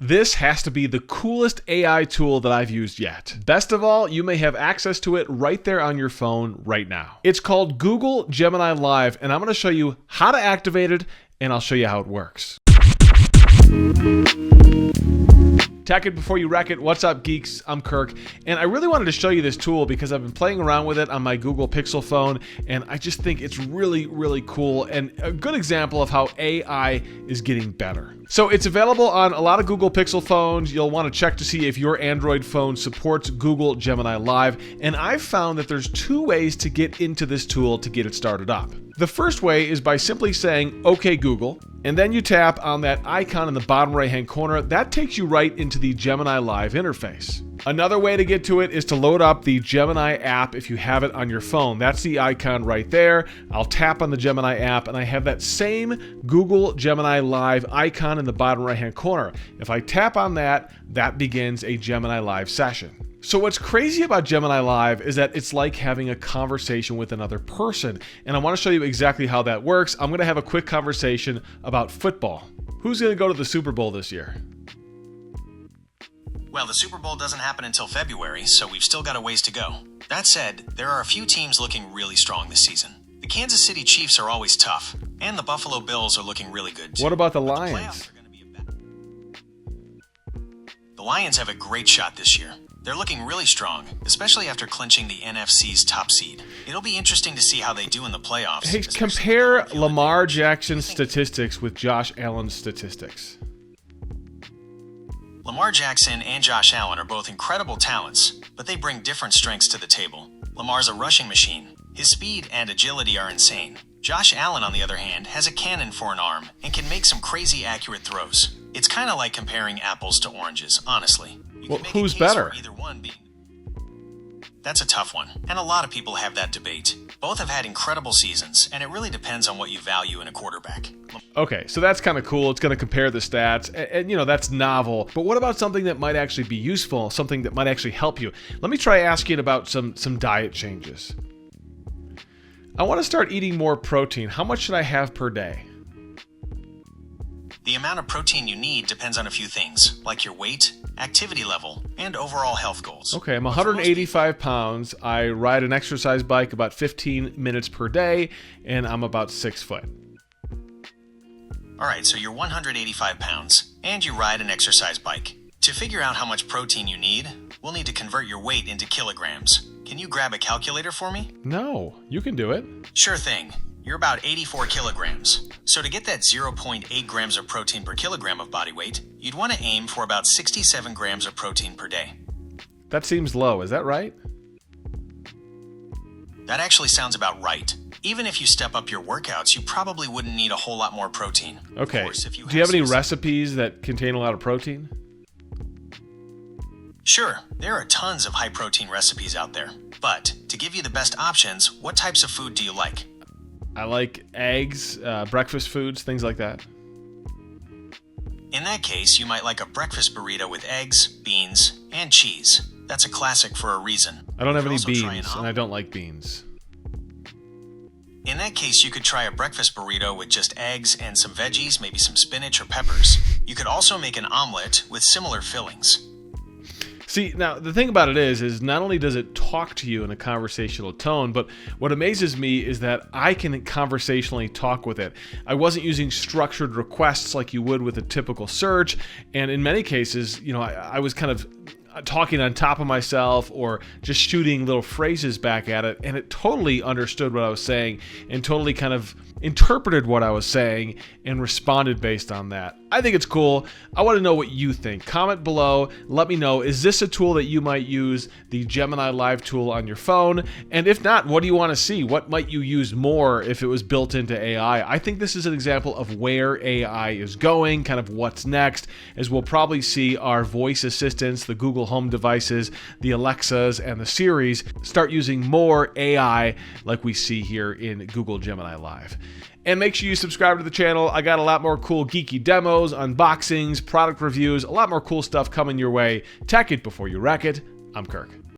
This has to be the coolest AI tool that I've used yet. Best of all, you may have access to it right there on your phone right now. It's called Google Gemini Live, and I'm going to show you how to activate it, and I'll show you how it works. Tech it before you wreck it. What's up, geeks? I'm Kirk, and I really wanted to show you this tool because I've been playing around with it on my Google Pixel phone, and I just think it's really, really cool and a good example of how AI is getting better. So it's available on a lot of Google Pixel phones. You'll want to check to see if your Android phone supports Google Gemini Live, and I've found that there's two ways to get into this tool to get it started up. The first way is by simply saying, "Okay, Google," and then you tap on that icon in the bottom right-hand corner. That takes you right into the Gemini Live interface. Another way to get to it is to load up the Gemini app if you have it on your phone. That's the icon right there. I'll tap on the Gemini app and I have that same Google Gemini Live icon in the bottom right-hand corner. If I tap on that, that begins a Gemini Live session. So what's crazy about Gemini Live is that it's like having a conversation with another person. And I want to show you exactly how that works. I'm going to have a quick conversation about football. Who's going to go to the Super Bowl this year? Well, the Super Bowl doesn't happen until February, so we've still got a ways to go. That said, there are a few teams looking really strong this season. The Kansas City Chiefs are always tough, and the Buffalo Bills are looking really good too. What about the But Lions? playoffs are gonna be The Lions have a great shot this year. They're looking really strong, especially after clinching the NFC's top seed. It'll be interesting to see how they do in the playoffs. Hey, especially compare with the Lamar Jackson's statistics with Josh Allen's statistics. Lamar Jackson and Josh Allen are both incredible talents, but they bring different strengths to the table. Lamar's a rushing machine. His speed and agility are insane. Josh Allen, on the other hand, has a cannon for an arm and can make some crazy accurate throws. It's kind of like comparing apples to oranges, honestly. You Well, can make a who's case better? for either one being... That's a tough one, and a lot of people have that debate. Both have had incredible seasons, and it really depends on what you value in a quarterback. Okay, so that's kind of cool. It's going to compare the stats, and you know, that's novel. But what about something that might actually be useful, something that might actually help you? Let me try asking about some diet changes. I want to start eating more protein. How much should I have per day? The amount of protein you need depends on a few things, like your weight, activity level, and overall health goals. Okay, I'm 185 pounds. I ride an exercise bike about 15 minutes per day, and I'm about 6 foot. Alright, so you're 185 pounds, and you ride an exercise bike. To figure out how much protein you need, we'll need to convert your weight into kilograms. Can you grab a calculator for me? No, you can do it. Sure thing. You're about 84 kilograms. So to get that 0.8 grams of protein per kilogram of body weight, you'd want to aim for about 67 grams of protein per day. That seems low. Is that right? That actually sounds about right. Even if you step up your workouts, you probably wouldn't need a whole lot more protein. Okay. Of course, if Do you have any specific- recipes that contain a lot of protein? Sure, there are tons of high-protein recipes out there. But to give you the best options, what types of food do you like? I like eggs, breakfast foods, things like that. In that case, you might like a breakfast burrito with eggs, beans, and cheese. That's a classic for a reason. I don't You have could any also try an beans, and I omelet. don't like beans. In that case, you could try a breakfast burrito with just eggs and some veggies, maybe some spinach or peppers. You could also make an omelet with similar fillings. See, now the thing about it is not only does it talk to you in a conversational tone, but what amazes me is that I can conversationally talk with it. I wasn't using structured requests like you would with a typical search, and in many cases, you know, I was kind of talking on top of myself or just shooting little phrases back at it, and it totally understood what I was saying and totally kind of interpreted what I was saying and responded based on that. I think it's cool. I want to know what you think. Comment below. Let me know, is this a tool that you might use, the Gemini Live tool on your phone? And if not, what do you want to see? What might you use more if it was built into AI? I think this is an example of where AI is going, kind of what's next, as we'll probably see our voice assistants, the Google Home devices, the Alexas, and the Siris start using more AI like we see here in Google Gemini Live. And make sure you subscribe to the channel. I got a lot more cool geeky demos, unboxings, product reviews, a lot more cool stuff coming your way. Tech it before you wreck it. I'm Kirk.